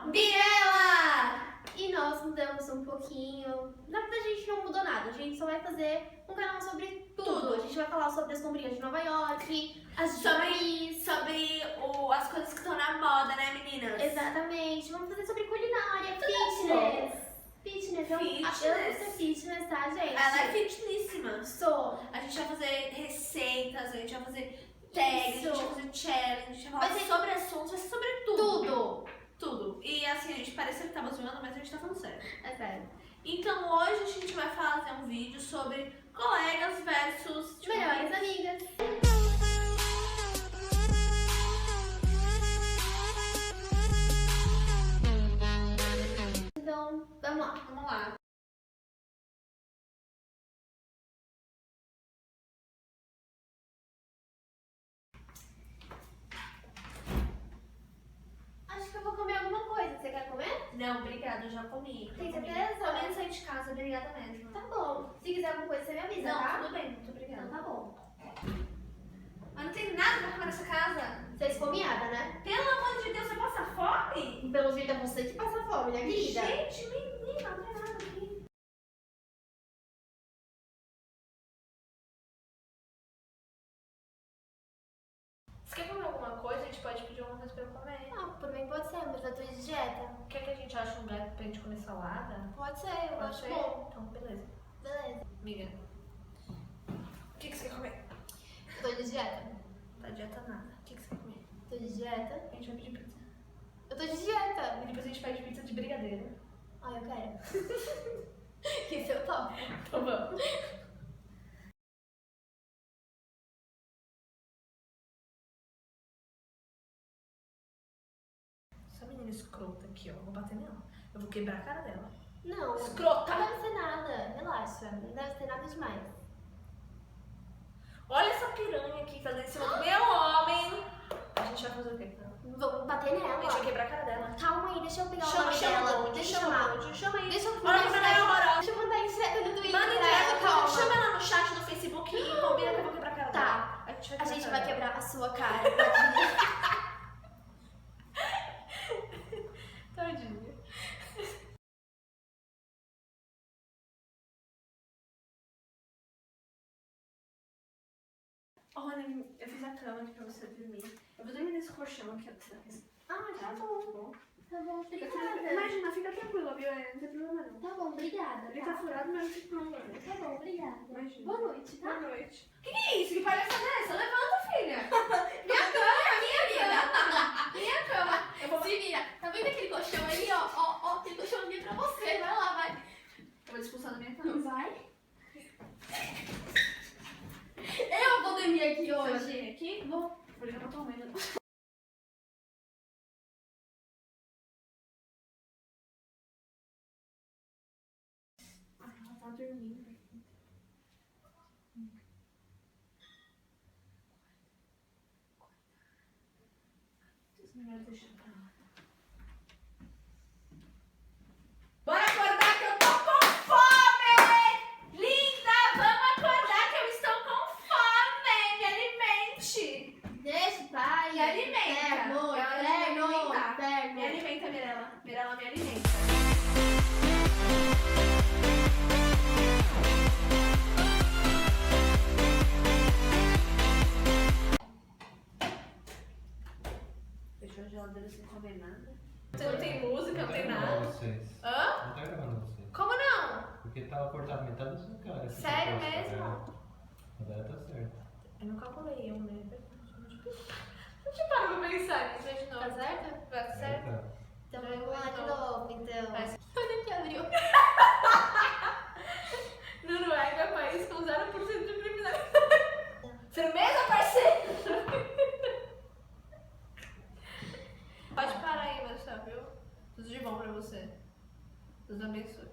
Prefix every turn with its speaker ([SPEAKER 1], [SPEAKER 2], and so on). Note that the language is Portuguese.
[SPEAKER 1] Birela! E nós mudamos um pouquinho. Na verdade, a gente não mudou nada. A gente só vai fazer um canal sobre tudo. A gente vai falar sobre as sombrinhas de Nova York,
[SPEAKER 2] sobre as coisas que estão na moda, né, meninas?
[SPEAKER 1] Exatamente. Vamos fazer sobre culinária, fitness. Fitness, eu amo ser fitness, tá, gente?
[SPEAKER 2] Ela é fitníssima.
[SPEAKER 1] Sou.
[SPEAKER 2] A gente vai fazer receitas, a gente vai fazer tags, a gente vai fazer challenge, a gente vai falar sobre assuntos, vai ser sobre tudo. Tudo. E assim, a gente parece que tava zoando, mas a gente tá falando sério.
[SPEAKER 1] É sério.
[SPEAKER 2] Então hoje a gente vai fazer um vídeo sobre colegas versus
[SPEAKER 1] melhores amigas. Então, vamos lá.
[SPEAKER 2] Vamos lá.
[SPEAKER 1] Acho que eu vou comer alguma coisa. Você quer comer?
[SPEAKER 2] Não, obrigada, eu já comi.
[SPEAKER 1] Tem certeza?
[SPEAKER 2] Comi no sair de casa, obrigada mesmo.
[SPEAKER 1] Tá bom. Se quiser alguma coisa, você me avisa,
[SPEAKER 2] Não,
[SPEAKER 1] tá?
[SPEAKER 2] tudo bem, muito obrigada.
[SPEAKER 1] Então tá bom.
[SPEAKER 2] Mas não tem nada pra comer nessa casa.
[SPEAKER 1] Você é esfomeada, né?
[SPEAKER 2] Pelo amor de Deus, você passa fome?
[SPEAKER 1] Pelo jeito é você que passa fome, né, querida?
[SPEAKER 2] Gente, menina, não tem nada aqui. Você quer comer alguma coisa? A gente pode pedir alguma coisa pra eu comer.
[SPEAKER 1] Não, por mim pode ser, mas eu tô de dieta.
[SPEAKER 2] Quer que a gente ache um lugar pra gente comer salada?
[SPEAKER 1] Pode ser, eu
[SPEAKER 2] Pode
[SPEAKER 1] acho
[SPEAKER 2] ser?
[SPEAKER 1] bom.
[SPEAKER 2] Então, beleza.
[SPEAKER 1] Beleza.
[SPEAKER 2] Amiga, o que você quer comer?
[SPEAKER 1] Tô de dieta.
[SPEAKER 2] Tá dieta nada. O que você quer comer?
[SPEAKER 1] Tô de dieta.
[SPEAKER 2] A gente vai pedir pizza.
[SPEAKER 1] Eu tô de dieta.
[SPEAKER 2] E depois a gente pede pizza de brigadeiro.
[SPEAKER 1] Ai, eu quero. Isso eu topo.
[SPEAKER 2] Então vamos. Essa menina escrota aqui, ó. Vou bater nela. Eu vou quebrar a cara dela.
[SPEAKER 1] Não,
[SPEAKER 2] Escrota!
[SPEAKER 1] não deve ser nada. Relaxa, não deve ser nada demais.
[SPEAKER 2] Olha essa piranha aqui que tá dentro em cima do meu homem. A gente vai fazer o quê?
[SPEAKER 1] Vamos bater
[SPEAKER 2] A gente vai
[SPEAKER 1] nela.
[SPEAKER 2] quebrar a cara dela.
[SPEAKER 1] Calma aí, deixa eu pegar o
[SPEAKER 2] Chama,
[SPEAKER 1] nome
[SPEAKER 2] chama
[SPEAKER 1] dela.
[SPEAKER 2] onde?
[SPEAKER 1] Deixa eu
[SPEAKER 2] Chama
[SPEAKER 1] chamar.
[SPEAKER 2] onde? Chama aí.
[SPEAKER 1] Deixa eu
[SPEAKER 2] Olha
[SPEAKER 1] mandar
[SPEAKER 2] que mulher horrorosa.
[SPEAKER 1] Deixa eu mandar em direto no Twitter.
[SPEAKER 2] Manda em
[SPEAKER 1] pra ela,
[SPEAKER 2] direto,
[SPEAKER 1] calma.
[SPEAKER 2] chama ela no chat do Facebook e combina que eu vou quebrar a cara dela.
[SPEAKER 1] Tá. A gente vai
[SPEAKER 2] a cara
[SPEAKER 1] quebrar a sua cara, tadinha.
[SPEAKER 2] dela. Tadinha. Olha, eu fiz a cama aqui pra você dormir. Eu vou dormir nesse colchão aqui atrás.
[SPEAKER 1] Ah, tá bom. Tá bom, obrigada.
[SPEAKER 2] Imagina, fica tranquila, viu? Não tem problema não.
[SPEAKER 1] Tá bom, obrigada.
[SPEAKER 2] Ele tá furado, mas não tem problema.
[SPEAKER 1] Tá bom, obrigada.
[SPEAKER 2] Imagina.
[SPEAKER 1] Boa noite, tá?
[SPEAKER 2] Boa noite. Que é isso? Que palhaçada é essa? Levanta, filha.
[SPEAKER 1] Minha cama.
[SPEAKER 2] Minha cama. Eu vou...
[SPEAKER 1] Se vira. Tá vendo aquele colchão ali, ó? Ó, tem colchãozinho pra você. Vai lá, vai.
[SPEAKER 2] Eu vou te expulsar da minha cama.
[SPEAKER 1] Não vai? Eu vou dormir aqui
[SPEAKER 2] Você vai
[SPEAKER 1] hoje.
[SPEAKER 2] dormir aqui? Vou ligar pra tua mãe. Ai, ela tá dormindo. Melhor deixar pra lá. Bora acordar que eu tô com fome! Linda, vamos acordar que eu estou com fome! Me alimente!
[SPEAKER 1] Deixa, pai.
[SPEAKER 2] Me alimenta!
[SPEAKER 1] Terno,
[SPEAKER 2] Ela vai me
[SPEAKER 1] terno,
[SPEAKER 2] alimentar.
[SPEAKER 1] terno.
[SPEAKER 2] Me alimenta, Birela. Birela me alimenta. Deixou a geladeira sem comer nada. Você não tem música, não tem nada.
[SPEAKER 3] Vocês.
[SPEAKER 2] Hã?
[SPEAKER 3] Não tá gravando vocês.
[SPEAKER 2] Como não?
[SPEAKER 3] Porque tava cortado metade da sua cara. esse
[SPEAKER 2] Sério
[SPEAKER 3] negócio,
[SPEAKER 2] mesmo?
[SPEAKER 3] Agora tá certo.
[SPEAKER 2] Eu não calculei, né? Deixa eu parar pra pensar nisso de novo.
[SPEAKER 1] Tá certo?
[SPEAKER 2] Tá certo?
[SPEAKER 3] Tá.
[SPEAKER 1] Então vamos lá de novo, então.
[SPEAKER 2] Vai.
[SPEAKER 1] Olha que abriu.
[SPEAKER 2] Noruega é país com 0% de criminalidade. Firmeza, parceiro? Pode parar aí, Marcelo, viu? Tudo de bom pra você. Deus abençoe.